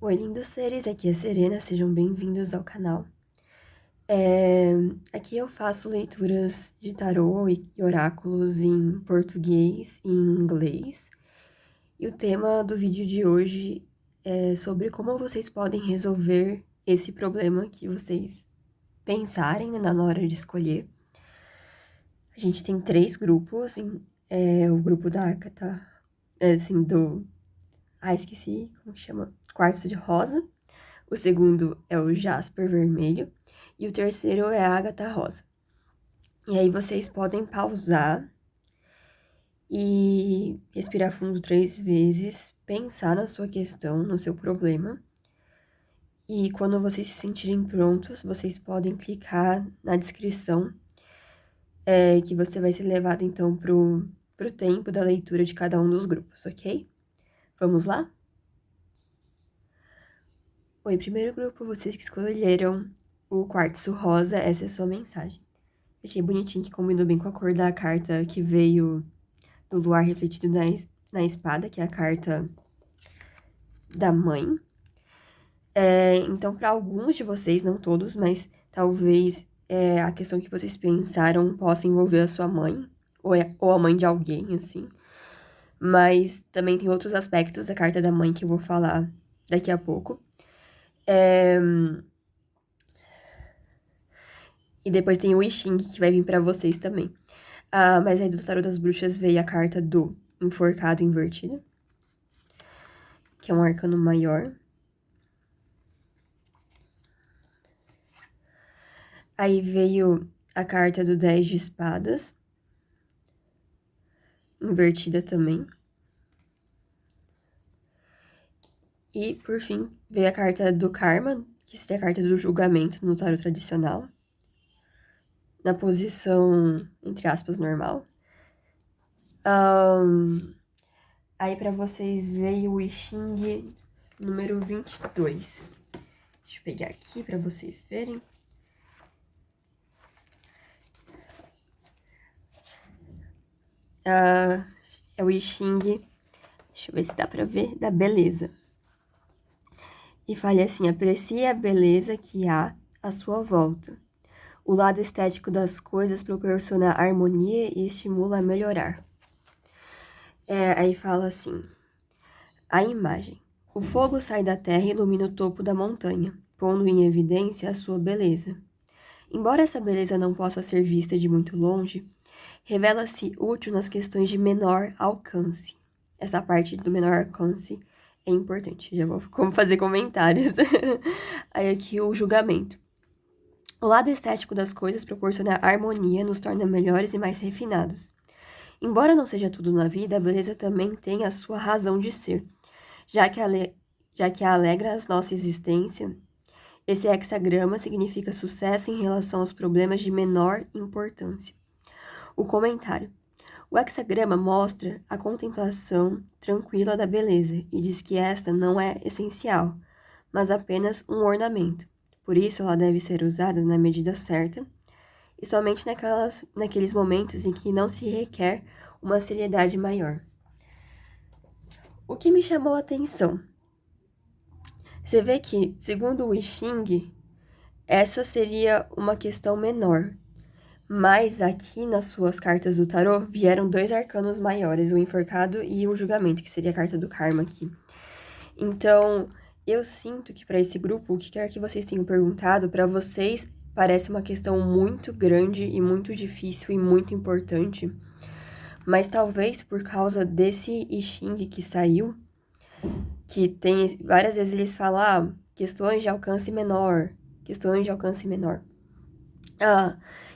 Oi, lindos seres, aqui é a Serena, sejam bem-vindos ao canal. Aqui eu faço leituras de tarô e oráculos em português e em inglês. E o tema do vídeo de hoje é sobre como vocês podem resolver esse problema que vocês pensarem, né, na hora de escolher. A gente tem 3 grupos, o grupo da Agatha, esqueci como que chama, Quartzo de Rosa. O segundo é o Jasper Vermelho. E o terceiro é a Ágata Rosa. E aí vocês podem pausar e respirar fundo 3 vezes, pensar na sua questão, no seu problema. E quando vocês se sentirem prontos, vocês podem clicar na descrição, que você vai ser levado então pro tempo da leitura de cada um dos grupos, ok? Vamos lá? Oi, primeiro grupo, vocês que escolheram o quartzo rosa, essa é a sua mensagem. Achei bonitinho que combinou bem com a cor da carta que veio do luar refletido na espada, que é a carta da mãe. Então, para alguns de vocês, não todos, mas talvez a questão que vocês pensaram possa envolver a sua mãe, ou a mãe de alguém, assim. Mas também tem outros aspectos da carta da mãe que eu vou falar daqui a pouco. E depois tem o I Ching, que vai vir para vocês também. Mas aí do Tarô das Bruxas veio a carta do Enforcado Invertido, que é um arcano maior. Aí veio a carta do 10 de espadas, invertida também. E, por fim, veio a carta do karma, que seria a carta do julgamento no tarot tradicional, na posição, entre aspas, normal. Aí para vocês veio o I Ching número 22. Deixa eu pegar aqui para vocês verem. É o I Ching, deixa eu ver se dá pra ver, da beleza. E fale assim: aprecie a beleza que há à sua volta. O lado estético das coisas proporciona harmonia e estimula a melhorar. Aí fala assim: a imagem. O fogo sai da terra e ilumina o topo da montanha, pondo em evidência a sua beleza. Embora essa beleza não possa ser vista de muito longe, revela-se útil nas questões de menor alcance. Essa parte do menor alcance é importante, já vou fazer comentários. Aí aqui o julgamento. O lado estético das coisas proporciona harmonia, nos torna melhores e mais refinados. Embora não seja tudo na vida, a beleza também tem a sua razão de ser, já que alegra a nossa existência. Esse hexagrama significa sucesso em relação aos problemas de menor importância. O comentário. O hexagrama mostra a contemplação tranquila da beleza e diz que esta não é essencial, mas apenas um ornamento. Por isso, ela deve ser usada na medida certa e somente naqueles momentos em que não se requer uma seriedade maior. O que me chamou a atenção? Você vê que, segundo o I Ching, essa seria uma questão menor. Mas aqui nas suas cartas do tarô vieram 2 arcanos maiores, o enforcado e o julgamento, que seria a carta do karma aqui. Então, eu sinto que para esse grupo, o que quer que vocês tenham perguntado, para vocês parece uma questão muito grande e muito difícil e muito importante. Mas talvez por causa desse I Ching que saiu, que tem várias vezes eles falam, questões de alcance menor, questões de alcance menor.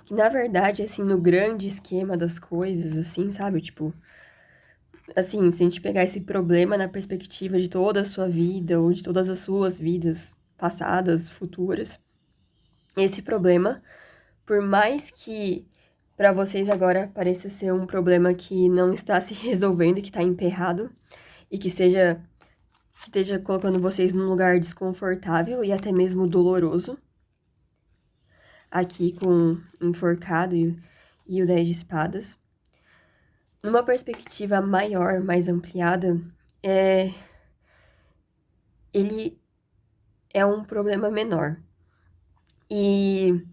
Que na verdade, assim, no grande esquema das coisas, assim, sabe? Tipo, assim, se a gente pegar esse problema na perspectiva de toda a sua vida, ou de todas as suas vidas passadas, futuras, esse problema, por mais que para vocês agora pareça ser um problema que não está se resolvendo, que está emperrado, e que esteja colocando vocês num lugar desconfortável e até mesmo doloroso, aqui com o enforcado e o 10 de espadas. Numa perspectiva maior, mais ampliada, ele é um problema menor. E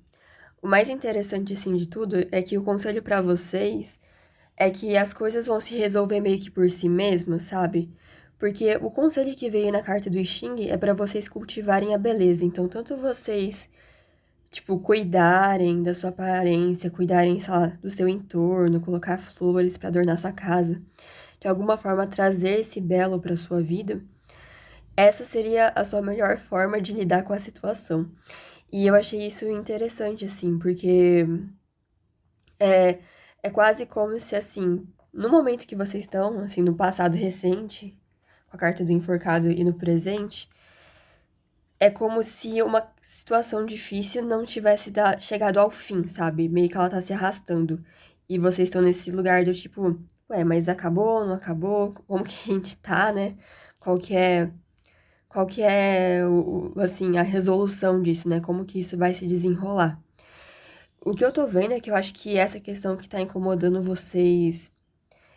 o mais interessante, assim, de tudo é que o conselho pra vocês é que as coisas vão se resolver meio que por si mesmas, sabe? Porque o conselho que veio na carta do I Ching é pra vocês cultivarem a beleza. Então, tanto vocês, tipo, cuidarem da sua aparência, cuidarem, sei lá, do seu entorno, colocar flores pra adornar sua casa, de alguma forma trazer esse belo pra sua vida, essa seria a sua melhor forma de lidar com a situação. E eu achei isso interessante, assim, porque é, é quase como se, assim, no momento que vocês estão, assim, no passado recente, com a carta do enforcado e no presente, é como se uma situação difícil não tivesse chegado ao fim, sabe? Meio que ela tá se arrastando. E vocês estão nesse lugar do tipo, ué, mas acabou, não acabou? Como que a gente tá, né? Qual que é, qual que é assim, a resolução disso, né? Como que isso vai se desenrolar? O que eu tô vendo é que eu acho que essa questão que tá incomodando vocês,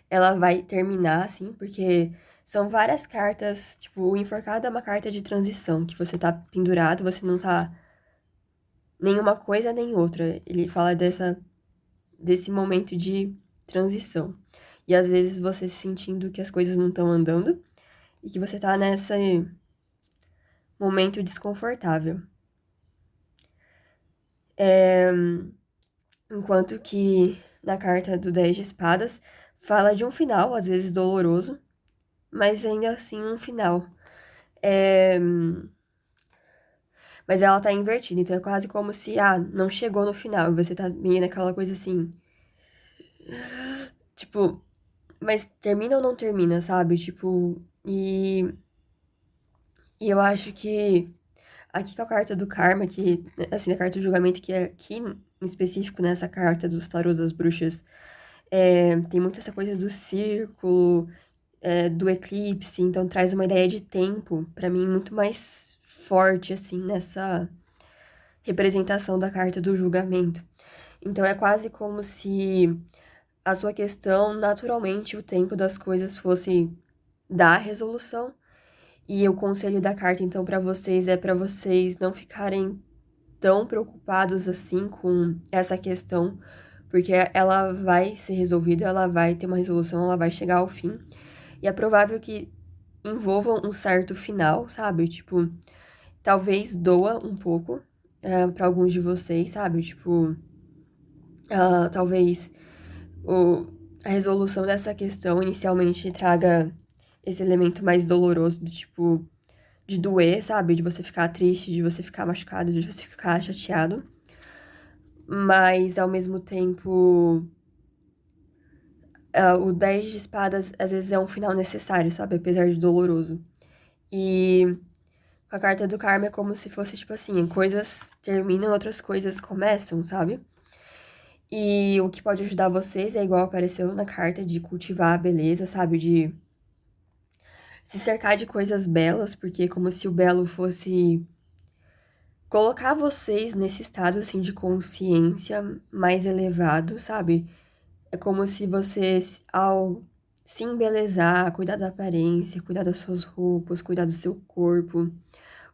ela vai terminar, assim, porque são várias cartas, tipo, o enforcado é uma carta de transição, que você tá pendurado, você não tá nenhuma coisa nem outra. Ele fala desse momento de transição. E às vezes você sentindo que as coisas não estão andando e que você tá nesse momento desconfortável. Enquanto que na carta do 10 de espadas fala de um final, às vezes doloroso, mas ainda assim um final. É, Mas ela tá invertida, então é quase como se, não chegou no final, e você tá meio naquela coisa assim, tipo, mas termina ou não termina, sabe? Tipo, e eu acho que aqui com a carta do karma, que, assim, a carta do julgamento, que é aqui em específico nessa carta dos tarôs das bruxas, tem muito essa coisa do círculo, do eclipse, então traz uma ideia de tempo, pra mim, muito mais forte, assim, nessa representação da carta do julgamento. Então é quase como se a sua questão, naturalmente, o tempo das coisas fosse dar resolução. E o conselho da carta, então, pra vocês é pra vocês não ficarem tão preocupados assim com essa questão, porque ela vai ser resolvida, ela vai ter uma resolução, ela vai chegar ao fim. E é provável que envolvam um certo final, sabe? Tipo, talvez doa um pouco pra alguns de vocês, sabe? Tipo, talvez a resolução dessa questão inicialmente traga esse elemento mais doloroso do tipo de doer, sabe? De você ficar triste, de você ficar machucado, de você ficar chateado. Mas ao mesmo tempo, o 10 de espadas às vezes é um final necessário, sabe? Apesar de doloroso. E a carta do karma é como se fosse tipo assim, coisas terminam, outras coisas começam, sabe? E o que pode ajudar vocês é igual apareceu na carta de cultivar a beleza, sabe? De se cercar de coisas belas, porque é como se o belo fosse colocar vocês nesse estado assim de consciência mais elevado, sabe? É como se vocês, ao se embelezar, cuidar da aparência, cuidar das suas roupas, cuidar do seu corpo,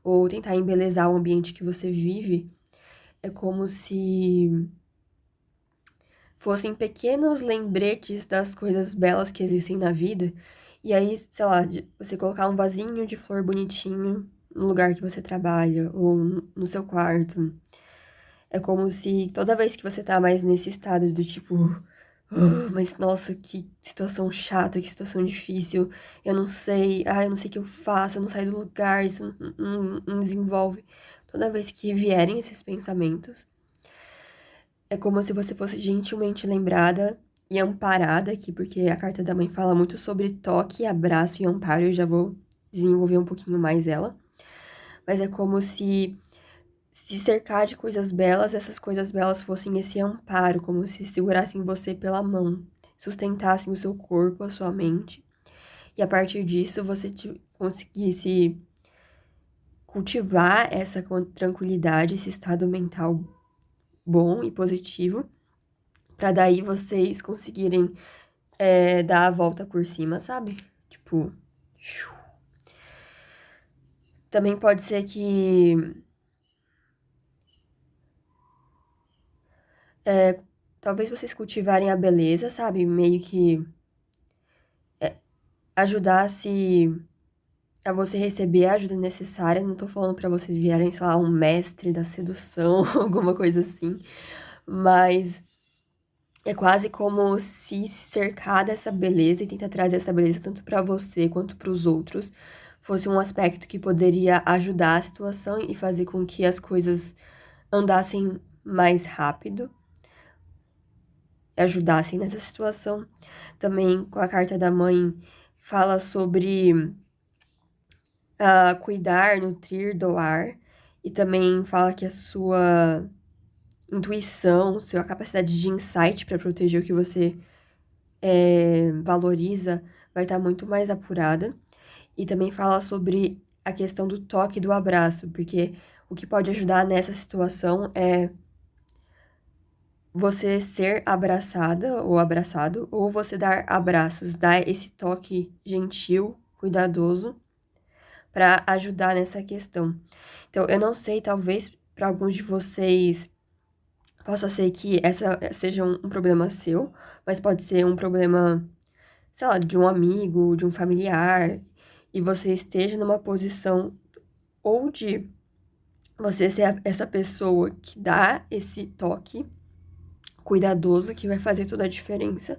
ou tentar embelezar o ambiente que você vive, é como se fossem pequenos lembretes das coisas belas que existem na vida. E aí, sei lá, você colocar um vasinho de flor bonitinho no lugar que você trabalha, ou no seu quarto. É como se toda vez que você tá mais nesse estado do tipo, mas nossa, que situação chata, que situação difícil, eu não sei, eu não sei o que eu faço, eu não saio do lugar, isso não desenvolve. Toda vez que vierem esses pensamentos, é como se você fosse gentilmente lembrada e amparada aqui, porque a carta da mãe fala muito sobre toque, abraço e amparo, eu já vou desenvolver um pouquinho mais ela. Mas é como se cercar de coisas belas, essas coisas belas fossem esse amparo, como se segurassem você pela mão, sustentassem o seu corpo, a sua mente. E a partir disso você conseguisse cultivar essa tranquilidade, esse estado mental bom e positivo, para daí vocês conseguirem dar a volta por cima, sabe? Tipo. Também pode ser que talvez vocês cultivarem a beleza, sabe? Meio que ajudasse a você receber a ajuda necessária. Não tô falando pra vocês virarem, sei lá, um mestre da sedução, alguma coisa assim. Mas é quase como se cercar dessa beleza e tentar trazer essa beleza tanto pra você quanto pros outros fosse um aspecto que poderia ajudar a situação e fazer com que as coisas andassem mais rápido, ajudassem nessa situação. Também com a carta da mãe fala sobre cuidar, nutrir, doar, e também fala que a sua intuição, sua capacidade de insight para proteger o que você valoriza vai estar muito mais apurada. E também fala sobre a questão do toque e do abraço, porque o que pode ajudar nessa situação é você ser abraçada ou abraçado, ou você dar abraços, dar esse toque gentil, cuidadoso, para ajudar nessa questão. Então, eu não sei, talvez para alguns de vocês possa ser que essa seja um problema seu, mas pode ser um problema, sei lá, de um amigo, de um familiar, e você esteja numa posição ou de você ser essa pessoa que dá esse toque cuidadoso que vai fazer toda a diferença,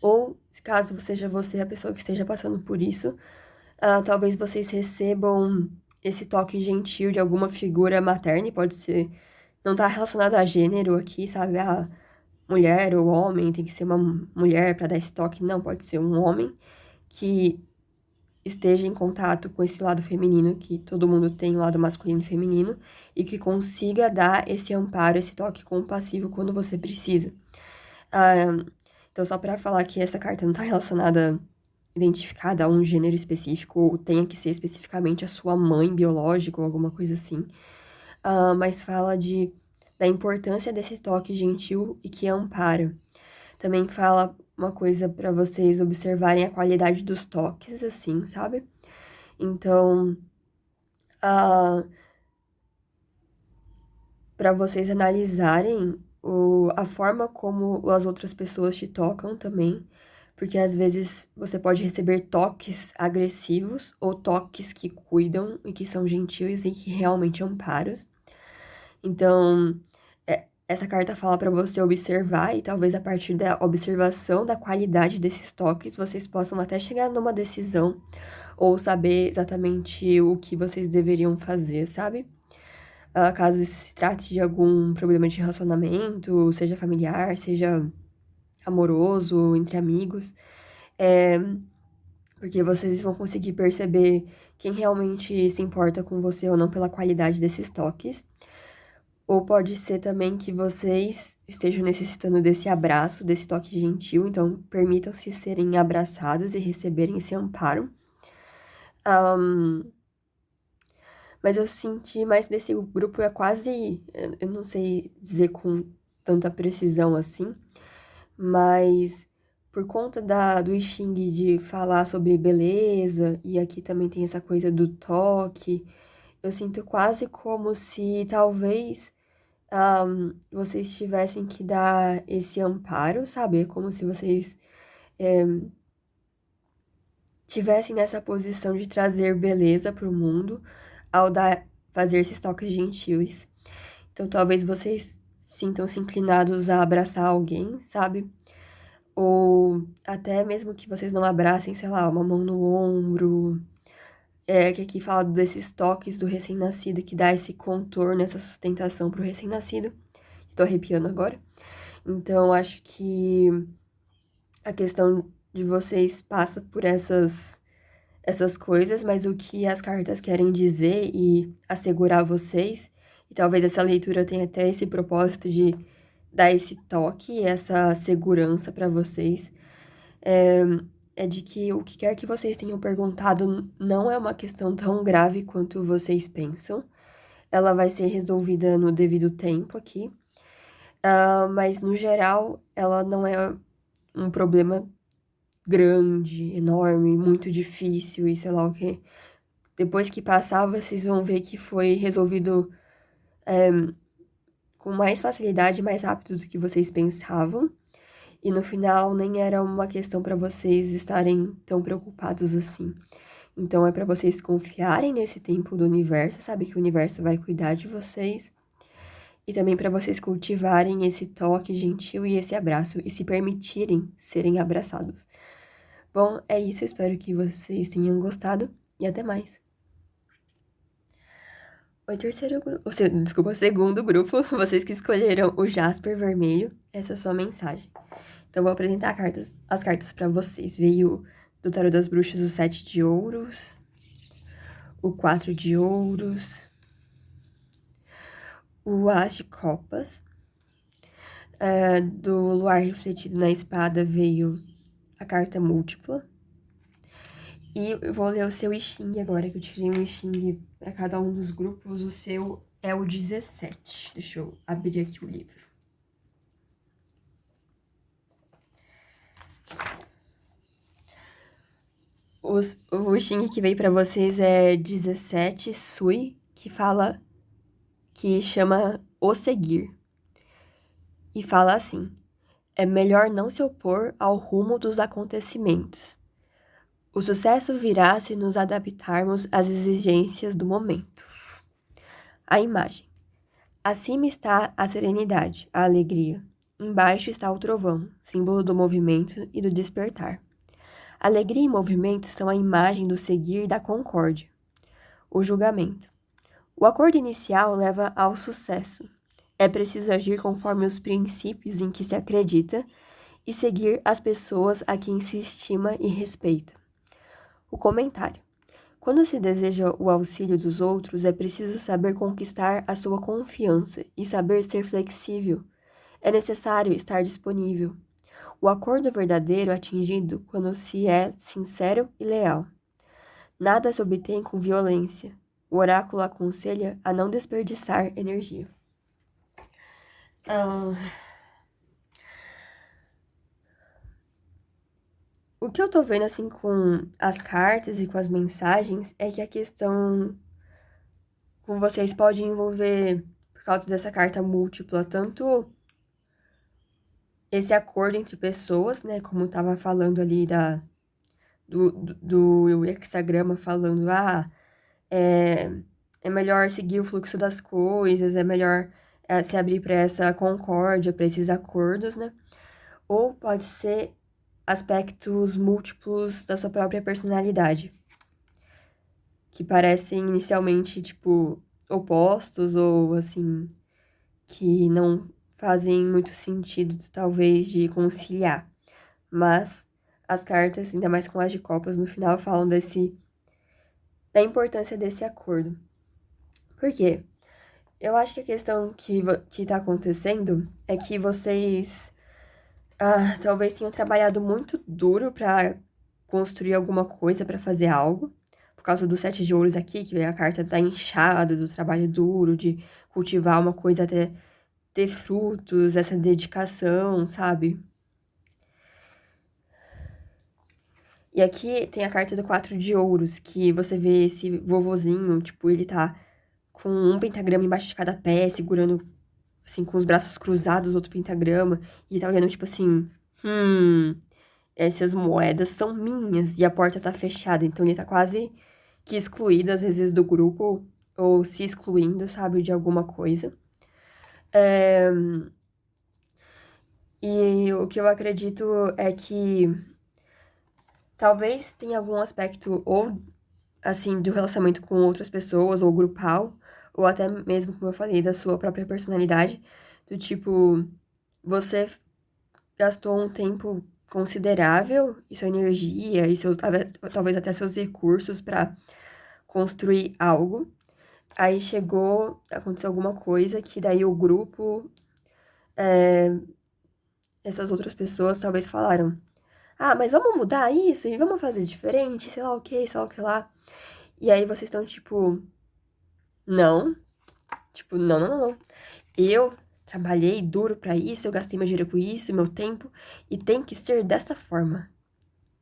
ou caso seja você a pessoa que esteja passando por isso, talvez vocês recebam esse toque gentil de alguma figura materna, e pode ser, não tá relacionado a gênero aqui, sabe? A mulher ou homem, tem que ser uma mulher para dar esse toque, não, pode ser um homem que esteja em contato com esse lado feminino, que todo mundo tem, o lado masculino e feminino, e que consiga dar esse amparo, esse toque compassivo quando você precisa. Ah, então, só para falar que essa carta não está relacionada, identificada a um gênero específico, ou tenha que ser especificamente a sua mãe biológica ou alguma coisa assim, mas fala da importância desse toque gentil e que ampara. Também fala uma coisa para vocês observarem a qualidade dos toques, assim, sabe? Então, para vocês analisarem a forma como as outras pessoas te tocam também, porque às vezes você pode receber toques agressivos ou toques que cuidam e que são gentis e que realmente amparam. Então, essa carta fala para você observar e talvez a partir da observação da qualidade desses toques, vocês possam até chegar numa decisão ou saber exatamente o que vocês deveriam fazer, sabe? Caso se trate de algum problema de relacionamento, seja familiar, seja amoroso, entre amigos, porque vocês vão conseguir perceber quem realmente se importa com você ou não pela qualidade desses toques. Ou pode ser também que vocês estejam necessitando desse abraço, desse toque gentil, então permitam-se serem abraçados e receberem esse amparo. Mas eu senti mais desse grupo é quase, eu não sei dizer com tanta precisão assim, mas por conta do I Ching de falar sobre beleza, e aqui também tem essa coisa do toque, eu sinto quase como se talvez vocês tivessem que dar esse amparo, sabe? Como se vocês tivessem nessa posição de trazer beleza para o mundo ao fazer esses toques gentis. Então, talvez vocês sintam-se inclinados a abraçar alguém, sabe? Ou até mesmo que vocês não abracem, sei lá, uma mão no ombro. Que aqui fala desses toques do recém-nascido, que dá esse contorno, essa sustentação pro recém-nascido. Tô arrepiando agora. Então, acho que a questão de vocês passa por essas coisas, mas o que as cartas querem dizer e assegurar vocês, e talvez essa leitura tenha até esse propósito de dar esse toque, essa segurança para vocês, é de que o que quer que vocês tenham perguntado não é uma questão tão grave quanto vocês pensam. Ela vai ser resolvida no devido tempo aqui, mas no geral ela não é um problema grande, enorme, muito difícil e sei lá o quê. depois que passar, vocês vão ver que foi resolvido com mais facilidade, mais rápido do que vocês pensavam. E no final nem era uma questão para vocês estarem tão preocupados assim. Então é para vocês confiarem nesse tempo do universo, sabe que o universo vai cuidar de vocês. E também para vocês cultivarem esse toque gentil e esse abraço e se permitirem serem abraçados. Bom, é isso, eu espero que vocês tenham gostado e até mais. O segundo grupo, vocês que escolheram o Jasper vermelho, essa é a sua mensagem. Então, vou apresentar as cartas para vocês. Veio do Tarô das Bruxas o 7 de ouros, o 4 de ouros, o As de copas. Do Luar refletido na espada veio a carta múltipla. E eu vou ler o seu I Ching agora, que eu tirei um I Ching para cada um dos grupos. O seu é o 17. Deixa eu abrir aqui o livro. O Xing que veio pra vocês é 17, Sui, que chama O Seguir. E fala assim: é melhor não se opor ao rumo dos acontecimentos. O sucesso virá se nos adaptarmos às exigências do momento. A imagem. Acima está a serenidade, a alegria. Embaixo está o trovão, símbolo do movimento e do despertar. Alegria e movimento são a imagem do seguir e da concórdia. O julgamento. O acordo inicial leva ao sucesso. É preciso agir conforme os princípios em que se acredita e seguir as pessoas a quem se estima e respeita. O comentário. Quando se deseja o auxílio dos outros, é preciso saber conquistar a sua confiança e saber ser flexível. É necessário estar disponível. O acordo verdadeiro é atingido quando se é sincero e leal. Nada se obtém com violência. O oráculo aconselha a não desperdiçar energia. O que eu tô vendo, assim, com as cartas e com as mensagens é que a questão com vocês pode envolver, por causa dessa carta múltipla, tanto esse acordo entre pessoas, né, como tava falando ali do hexagrama falando, é melhor seguir o fluxo das coisas, é melhor se abrir para essa concórdia, para esses acordos, né? Ou pode ser aspectos múltiplos da sua própria personalidade, que parecem inicialmente, tipo, opostos ou, assim, que não fazem muito sentido, talvez, de conciliar. Mas as cartas, ainda mais com as de copas, no final falam da importância desse acordo. Por quê? Eu acho que a questão que tá acontecendo é que vocês talvez tenham trabalhado muito duro pra construir alguma coisa, pra fazer algo. Por causa do 7 de ouros aqui, que a carta tá inchada do trabalho duro, de cultivar uma coisa até ter frutos, essa dedicação, sabe? E aqui tem a carta do 4 de ouros, que você vê esse vovozinho, tipo, ele tá com um pentagrama embaixo de cada pé, segurando, assim, com os braços cruzados, outro pentagrama, e tá olhando, tipo assim, essas moedas são minhas, e a porta tá fechada, então ele tá quase que excluído, às vezes, do grupo, ou se excluindo, sabe, de alguma coisa. E o que eu acredito é que talvez tenha algum aspecto, ou, assim, do relacionamento com outras pessoas, ou grupal, ou até mesmo, como eu falei, da sua própria personalidade, do tipo, você gastou um tempo considerável e sua energia e talvez até seus recursos para construir algo. Aí aconteceu alguma coisa que daí o grupo, essas outras pessoas talvez falaram: mas vamos mudar isso e vamos fazer diferente, sei lá o que, sei lá o que lá. E aí vocês estão tipo, não. Tipo, não, não, não, não. Eu trabalhei duro pra isso, eu gastei meu dinheiro com isso, meu tempo, e tem que ser dessa forma.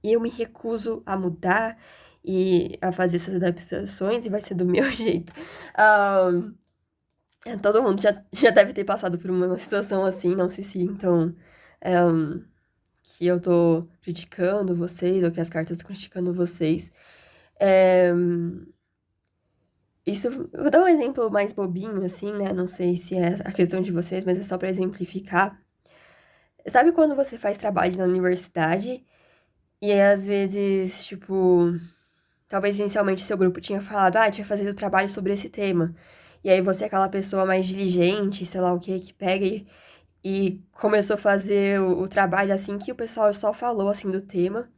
Eu me recuso a mudar e a fazer essas adaptações e vai ser do meu jeito. Ahn, todo mundo já deve ter passado por uma situação assim, não sei se então que eu tô criticando vocês ou que as cartas estão criticando vocês. É, isso, eu vou dar um exemplo mais bobinho, assim, né? Não sei se é a questão de vocês, mas é só pra exemplificar. Sabe quando você faz trabalho na universidade e aí, às vezes, tipo, talvez inicialmente seu grupo tinha falado, a gente vai fazer o trabalho sobre esse tema. E aí você é aquela pessoa mais diligente, sei lá o que pega e começou a fazer o trabalho assim que o pessoal só falou assim do tema.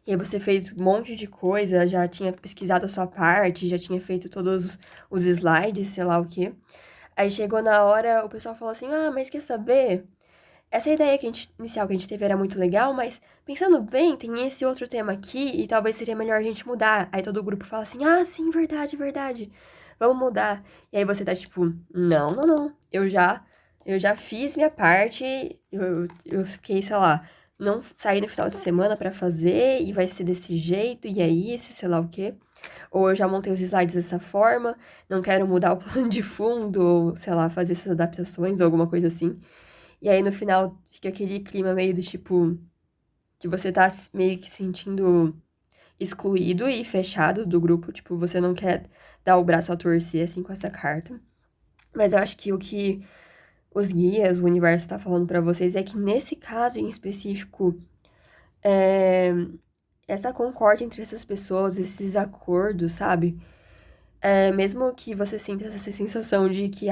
E aí você fez um monte de coisa, já tinha pesquisado a sua parte, já tinha feito todos os slides, sei lá o quê. Aí chegou na hora, o pessoal falou assim: "Ah, mas quer saber? Essa ideia inicial que a gente teve era muito legal, mas pensando bem, tem esse outro tema aqui e talvez seria melhor a gente mudar." Aí todo o grupo fala assim: "Ah, sim, verdade, verdade. Vamos mudar." E aí você tá tipo: "Não, não, não. Eu já fiz minha parte, eu fiquei, sei lá, não saí no final de semana pra fazer e vai ser desse jeito e é isso, sei lá o quê. Ou eu já montei os slides dessa forma, não quero mudar o plano de fundo, ou sei lá, fazer essas adaptações ou alguma coisa assim." E aí no final fica aquele clima meio do tipo que você tá meio que sentindo excluído e fechado do grupo, tipo, você não quer dar o braço a torcer assim com essa carta. Mas eu acho que o que os guias, o universo tá falando pra vocês é que nesse caso em específico, é, essa concórdia entre essas pessoas, esses acordos, sabe? Mesmo que você sinta essa sensação de que,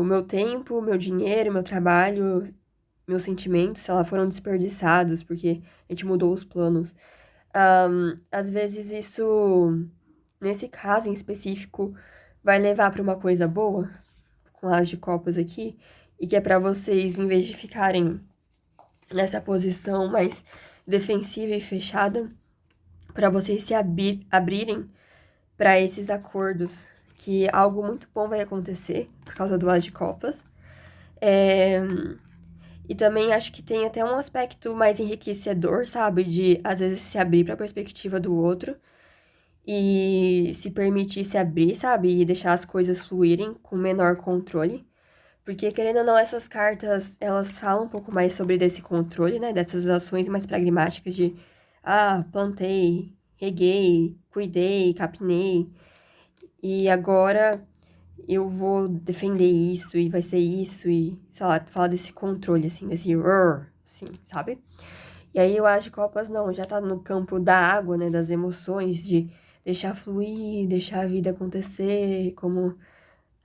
meu tempo, meu dinheiro, meu trabalho, meus sentimentos, sei lá, foram desperdiçados porque a gente mudou os planos. Às vezes isso, nesse caso em específico, vai levar pra uma coisa boa, com as de copas aqui, e que é pra vocês, em vez de ficarem nessa posição mais defensiva e fechada, pra vocês se abrirem pra esses acordos, que algo muito bom vai acontecer por causa do As de Copas. É, E também acho que tem até um aspecto mais enriquecedor, sabe? De, às vezes, se abrir para a perspectiva do outro e se permitir se abrir, sabe? E deixar as coisas fluírem com menor controle. Porque, querendo ou não, essas cartas, elas falam um pouco mais sobre desse controle, né? Dessas ações mais pragmáticas de, plantei, reguei, cuidei, capinei. E agora eu vou defender isso e vai ser isso e, sei lá, falar desse controle, assim, desse assim, sabe? E aí eu acho que Copas não, já tá no campo da água, né, das emoções, de deixar fluir, deixar a vida acontecer, como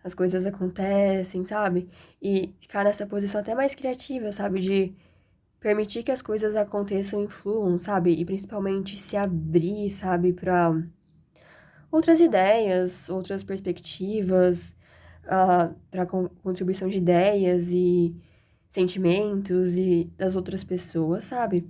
as coisas acontecem, sabe? E ficar nessa posição até mais criativa, sabe? De permitir que as coisas aconteçam e fluam, sabe? E principalmente se abrir, sabe, pra outras ideias, outras perspectivas, para contribuição de ideias e sentimentos e das outras pessoas, sabe?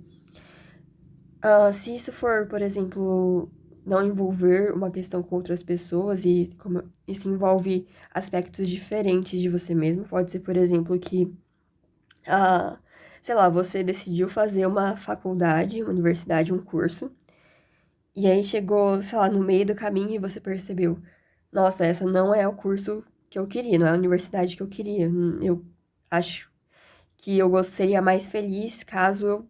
Se isso for, por exemplo, não envolver uma questão com outras pessoas e como isso envolve aspectos diferentes de você mesmo, pode ser, por exemplo, que, ah, sei lá, você decidiu fazer uma faculdade, uma universidade, um curso, e aí chegou, sei lá, no meio do caminho e você percebeu, nossa, essa não é o curso que eu queria, não é a universidade que eu queria. Eu acho que eu seria mais feliz caso eu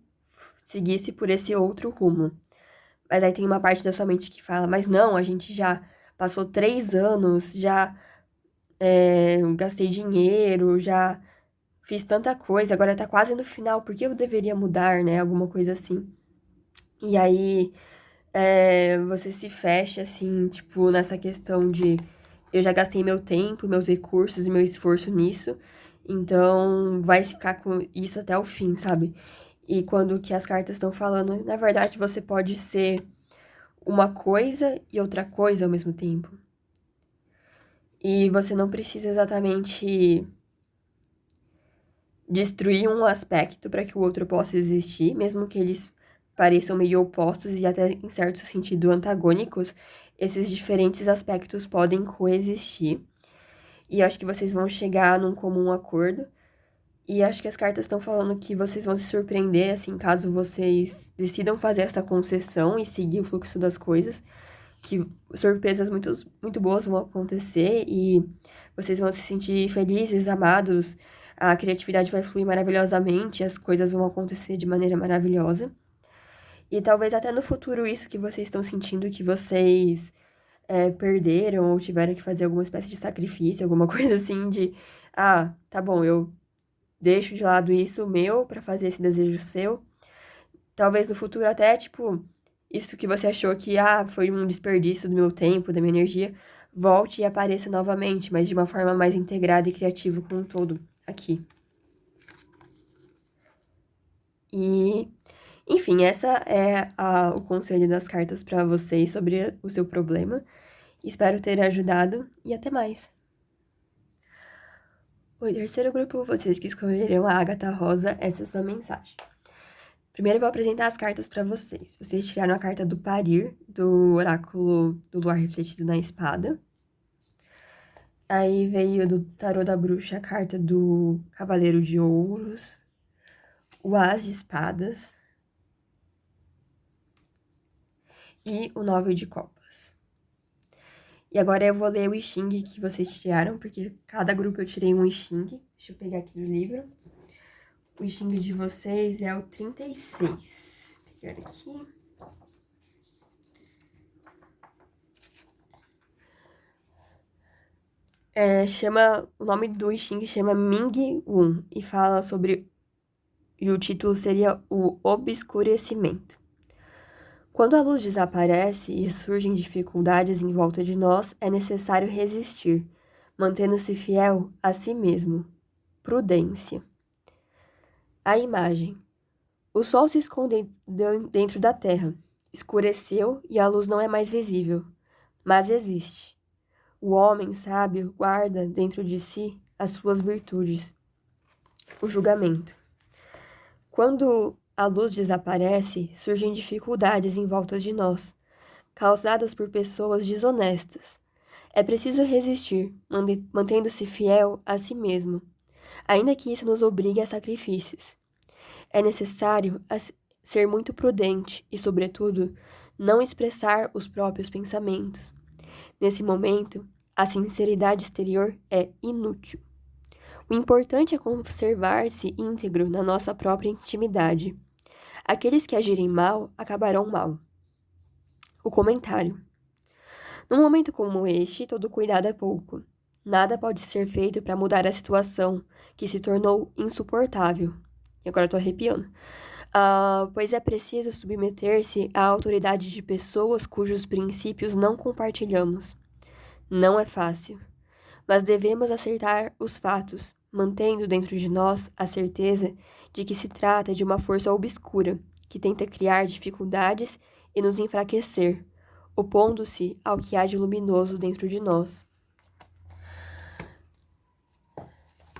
seguisse por esse outro rumo. Mas aí tem uma parte da sua mente que fala, mas não, a gente já passou 3 anos, já gastei dinheiro, já fiz tanta coisa, agora tá quase no final, por que eu deveria mudar, né? Alguma coisa assim. E aí você se fecha, assim, tipo, nessa questão de eu já gastei meu tempo, meus recursos e meu esforço nisso, então vai ficar com isso até o fim, sabe? E quando que as cartas estão falando, na verdade você pode ser uma coisa e outra coisa ao mesmo tempo. E você não precisa exatamente destruir um aspecto para que o outro possa existir, mesmo que eles pareçam meio opostos e até em certo sentido antagônicos, esses diferentes aspectos podem coexistir. E acho que vocês vão chegar num comum acordo E acho que as cartas estão falando que vocês vão se surpreender, assim, caso vocês decidam fazer essa concessão e seguir o fluxo das coisas, que surpresas muito boas vão acontecer e vocês vão se sentir felizes, amados, a criatividade vai fluir maravilhosamente, as coisas vão acontecer de maneira maravilhosa. E talvez até no futuro isso que vocês estão sentindo, que vocês perderam ou tiveram que fazer alguma espécie de sacrifício, alguma coisa assim de, ah, tá bom, eu deixo de lado isso meu pra fazer esse desejo seu. Talvez no futuro até, tipo, isso que você achou que, ah, foi um desperdício do meu tempo, da minha energia, volte e apareça novamente, mas de uma forma mais integrada e criativa com um todo aqui. E, enfim, essa é o conselho das cartas pra vocês sobre o seu problema. Espero ter ajudado e até mais. O terceiro grupo, vocês que escolheram a Ágata Rosa, essa é a sua mensagem. Primeiro eu vou apresentar as cartas para vocês. Vocês tiraram a carta do Parir, do oráculo do Luar Refletido na Espada. Aí veio do Tarô da Bruxa a carta do Cavaleiro de Ouros, o As de Espadas e o Nove de Copas. E agora eu vou ler o I Ching que vocês tiraram, porque cada grupo eu tirei um I Ching. Deixa eu pegar aqui do livro. O I Ching de vocês é o 36. Vou pegar aqui. O nome do I Ching chama Ming Wun e fala sobre, e o título seria o obscurecimento. Quando a luz desaparece e surgem dificuldades em volta de nós, é necessário resistir, mantendo-se fiel a si mesmo. Prudência. A imagem. O sol se esconde dentro da terra. Escureceu e a luz não é mais visível, mas existe. O homem sábio guarda dentro de si as suas virtudes. O julgamento. Quando a luz desaparece, surgem dificuldades em volta de nós, causadas por pessoas desonestas. É preciso resistir, mantendo-se fiel a si mesmo, ainda que isso nos obrigue a sacrifícios. É necessário ser muito prudente e, sobretudo, não expressar os próprios pensamentos. Nesse momento, a sinceridade exterior é inútil. O importante é conservar-se íntegro na nossa própria intimidade. Aqueles que agirem mal acabarão mal. O comentário. Num momento como este, todo cuidado é pouco. Nada pode ser feito para mudar a situação, que se tornou insuportável. E agora eu tô arrepiando. Pois é preciso submeter-se à autoridade de pessoas cujos princípios não compartilhamos. Não é fácil, mas devemos aceitar os fatos, mantendo dentro de nós a certeza de que se trata de uma força obscura que tenta criar dificuldades e nos enfraquecer, opondo-se ao que há de luminoso dentro de nós.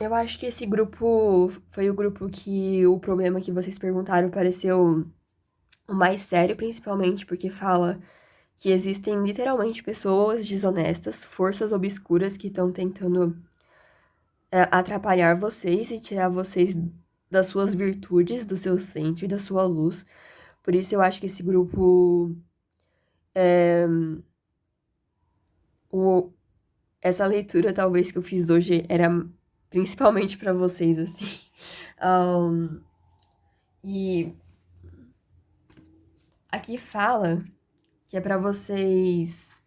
Eu acho que esse grupo foi o grupo que o problema que vocês perguntaram pareceu o mais sério, principalmente porque fala que existem literalmente pessoas desonestas, forças obscuras que estão tentando atrapalhar vocês e tirar vocês das suas virtudes, do seu centro e da sua luz. Por isso eu acho que esse grupo essa leitura talvez que eu fiz hoje era principalmente para vocês, assim. E aqui fala que é para vocês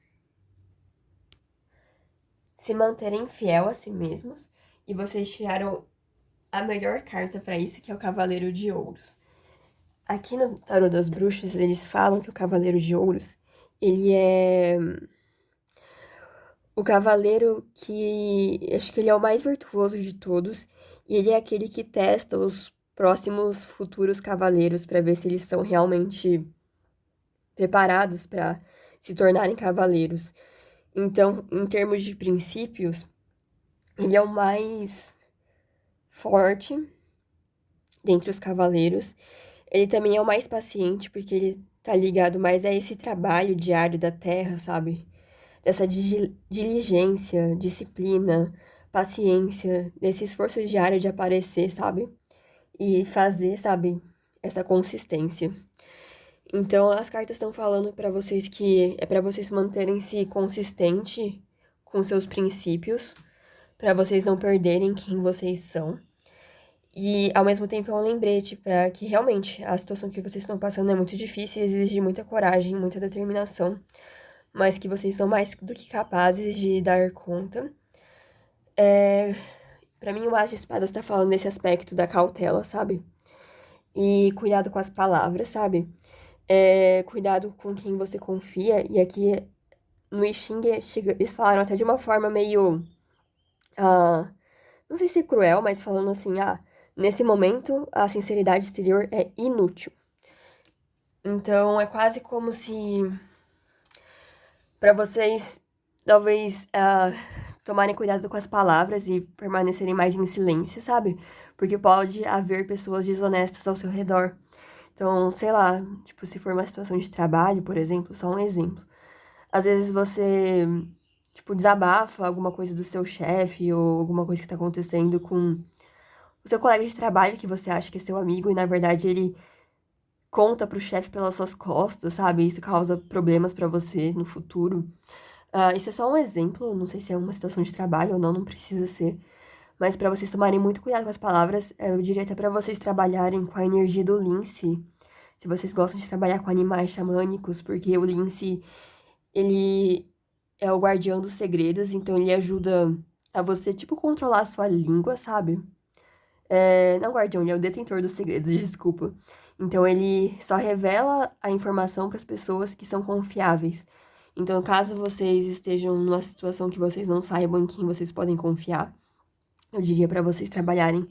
se manterem fiel a si mesmos, e vocês tiraram a melhor carta para isso, que é o Cavaleiro de Ouros. Aqui no Tarô das Bruxas, eles falam que o Cavaleiro de Ouros, ele é o cavaleiro que acho que ele é o mais virtuoso de todos, e ele é aquele que testa os próximos futuros cavaleiros para ver se eles são realmente preparados para se tornarem cavaleiros. Então, em termos de princípios, ele é o mais forte dentre os cavaleiros. Ele também é o mais paciente, porque ele tá ligado mais a esse trabalho diário da terra, sabe? Dessa diligência, disciplina, paciência, desse esforço diário de aparecer, sabe? E fazer, sabe, essa consistência. Então, as cartas estão falando pra vocês que é pra vocês manterem-se consistente com seus princípios, pra vocês não perderem quem vocês são. E, ao mesmo tempo, é um lembrete pra que realmente a situação que vocês estão passando é muito difícil e exige muita coragem, muita determinação, mas que vocês são mais do que capazes de dar conta. Pra mim, o As de Espadas tá falando nesse aspecto da cautela, sabe? E cuidado com as palavras, sabe? Cuidado com quem você confia. E aqui no I Ching, eles falaram até de uma forma meio. Não sei se cruel, mas falando assim: nesse momento a sinceridade exterior é inútil. Então é quase como se. Pra vocês, talvez. Tomarem cuidado com as palavras e permanecerem mais em silêncio, sabe? Porque pode haver pessoas desonestas ao seu redor. Então, sei lá, tipo, se for uma situação de trabalho, por exemplo, só um exemplo. Às vezes você, tipo, desabafa alguma coisa do seu chefe ou alguma coisa que tá acontecendo com o seu colega de trabalho que você acha que é seu amigo e, na verdade, ele conta pro chefe pelas suas costas, sabe? Isso causa problemas pra você no futuro. Isso é só um exemplo, não sei se é uma situação de trabalho ou não, não precisa ser. Mas pra vocês tomarem muito cuidado com as palavras, eu diria até pra vocês trabalharem com a energia do lince. Se vocês gostam de trabalhar com animais xamânicos, porque o lince, ele é o guardião dos segredos, então ele ajuda a você, tipo, controlar a sua língua, sabe? Não guardião, ele é o detentor dos segredos, desculpa. Então ele só revela a informação para as pessoas que são confiáveis. Então, caso vocês estejam numa situação que vocês não saibam em quem vocês podem confiar, eu diria pra vocês trabalharem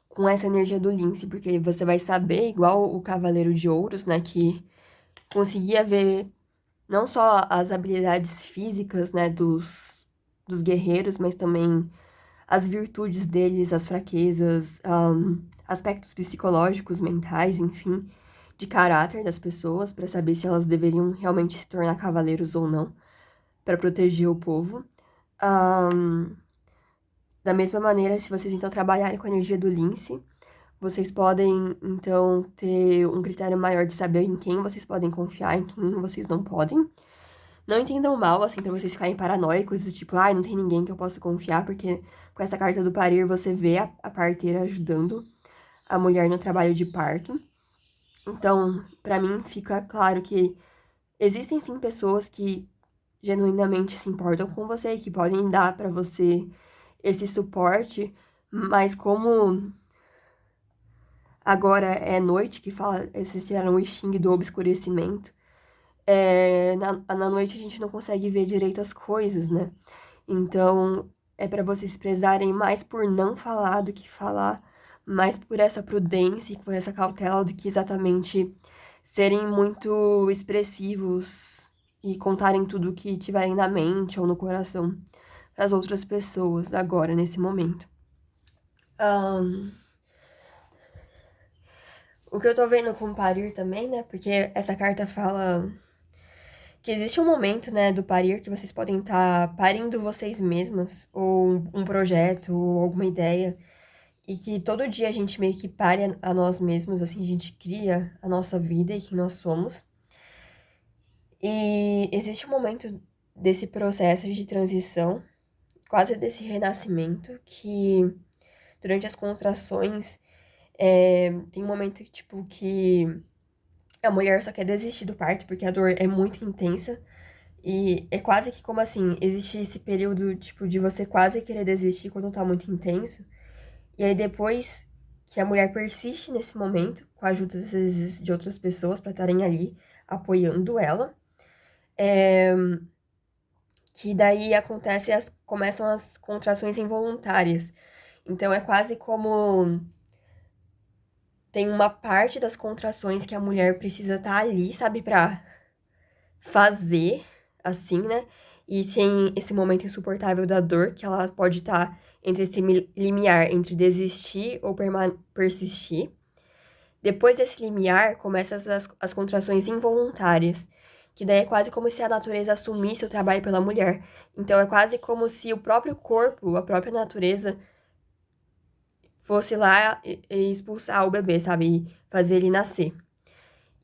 com essa energia do lince, porque você vai saber, igual o Cavaleiro de Ouros, né, que conseguia ver não só as habilidades físicas, né, dos guerreiros, mas também as virtudes deles, as fraquezas, aspectos psicológicos, mentais, enfim, de caráter das pessoas, pra saber se elas deveriam realmente se tornar cavaleiros ou não, pra proteger o povo. Da mesma maneira, se vocês então trabalharem com a energia do lince, vocês podem então ter um critério maior de saber em quem vocês podem confiar, em quem vocês não podem. Não entendam mal, assim, pra vocês ficarem paranoicos, do tipo, não tem ninguém que eu possa confiar, porque com essa carta do parir você vê a parteira ajudando a mulher no trabalho de parto. Então, pra mim, fica claro que existem sim pessoas que genuinamente se importam com você, que podem dar pra você esse suporte, mas como agora é noite, que fala, vocês tiraram o I Ching do obscurecimento, na noite a gente não consegue ver direito as coisas, né? Então, é pra vocês prezarem mais por não falar do que falar, mais por essa prudência e por essa cautela do que exatamente serem muito expressivos e contarem tudo o que tiverem na mente ou no coração para as outras pessoas agora, nesse momento. O que eu tô vendo com parir também, né? Porque essa carta fala que existe um momento, né, do parir que vocês podem estar parindo vocês mesmas, ou um projeto, ou alguma ideia, e que todo dia a gente meio que pare a nós mesmos, assim, a gente cria a nossa vida e quem nós somos. E existe um momento desse processo de transição, quase desse renascimento, que durante as contrações tem um momento, tipo, que a mulher só quer desistir do parto, porque a dor é muito intensa. E é quase que como assim, existe esse período, tipo, de você quase querer desistir quando tá muito intenso. E aí depois que a mulher persiste nesse momento, com a ajuda, às vezes, de outras pessoas pra estarem ali apoiando ela, que daí começam as contrações involuntárias. Então é quase como tem uma parte das contrações que a mulher precisa estar ali, sabe, pra fazer, assim, né? E tem esse momento insuportável da dor, que ela pode estar entre esse limiar entre desistir ou persistir. Depois desse limiar, começam as contrações involuntárias, que daí é quase como se a natureza assumisse o trabalho pela mulher. Então é quase como se o próprio corpo, a própria natureza, fosse lá e expulsar o bebê, sabe? E fazer ele nascer.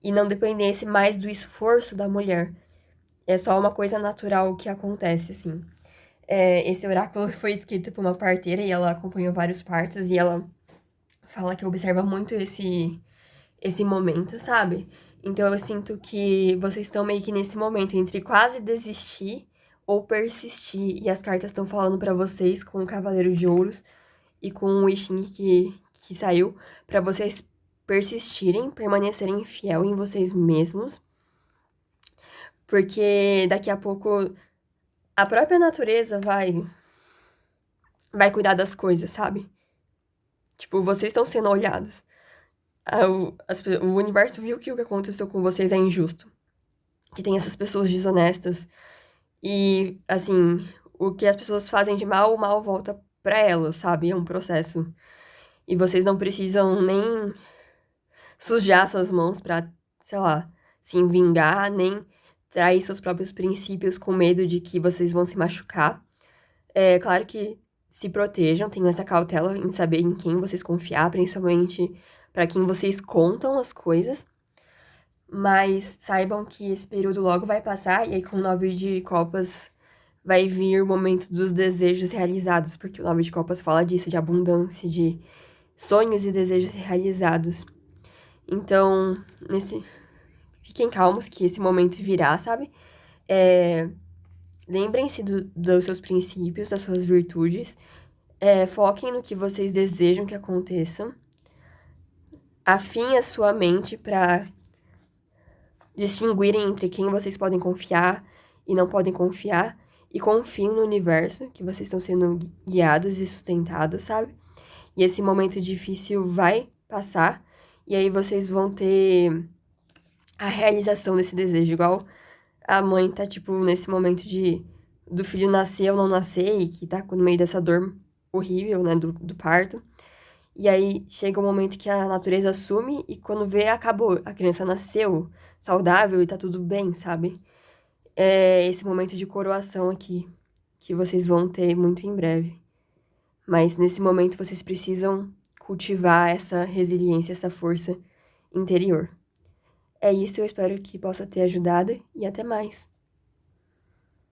E não dependesse mais do esforço da mulher. É só uma coisa natural que acontece, assim. Esse oráculo foi escrito por uma parteira e ela acompanhou vários partos e ela fala que observa muito esse momento, sabe? Então eu sinto que vocês estão meio que nesse momento entre quase desistir ou persistir. E as cartas estão falando pra vocês com o Cavaleiro de Ouros e com o Ishin que saiu, pra vocês persistirem, permanecerem fiel em vocês mesmos. Porque daqui a pouco a própria natureza vai cuidar das coisas, sabe? Tipo, vocês estão sendo olhados. O universo viu que o que aconteceu com vocês é injusto. Que tem essas pessoas desonestas. E, assim, o que as pessoas fazem de mal, o mal volta pra elas, sabe? É um processo. E vocês não precisam nem sujar suas mãos pra, sei lá, se vingar, nem trair seus próprios princípios com medo de que vocês vão se machucar. É claro que se protejam, tenham essa cautela em saber em quem vocês confiar, principalmente para quem vocês contam as coisas. Mas saibam que esse período logo vai passar, e aí com o 9 de copas vai vir o momento dos desejos realizados, porque o 9 de copas fala disso, de abundância, de sonhos e desejos realizados. Então, fiquem calmos que esse momento virá, sabe? Lembrem-se dos seus princípios, das suas virtudes. Foquem no que vocês desejam que aconteça. Afinem a sua mente para distinguirem entre quem vocês podem confiar e não podem confiar. E confiem no universo, que vocês estão sendo guiados e sustentados, sabe? E esse momento difícil vai passar. E aí vocês vão ter a realização desse desejo. Igual a mãe tá, tipo, nesse momento do filho nascer ou não nascer. E que tá no meio dessa dor horrível, né, do parto. E aí chega um momento que a natureza assume e quando vê, acabou. A criança nasceu saudável e tá tudo bem, sabe? É esse momento de coroação aqui que vocês vão ter muito em breve. Mas nesse momento vocês precisam cultivar essa resiliência, essa força interior. É isso, eu espero que possa ter ajudado e até mais.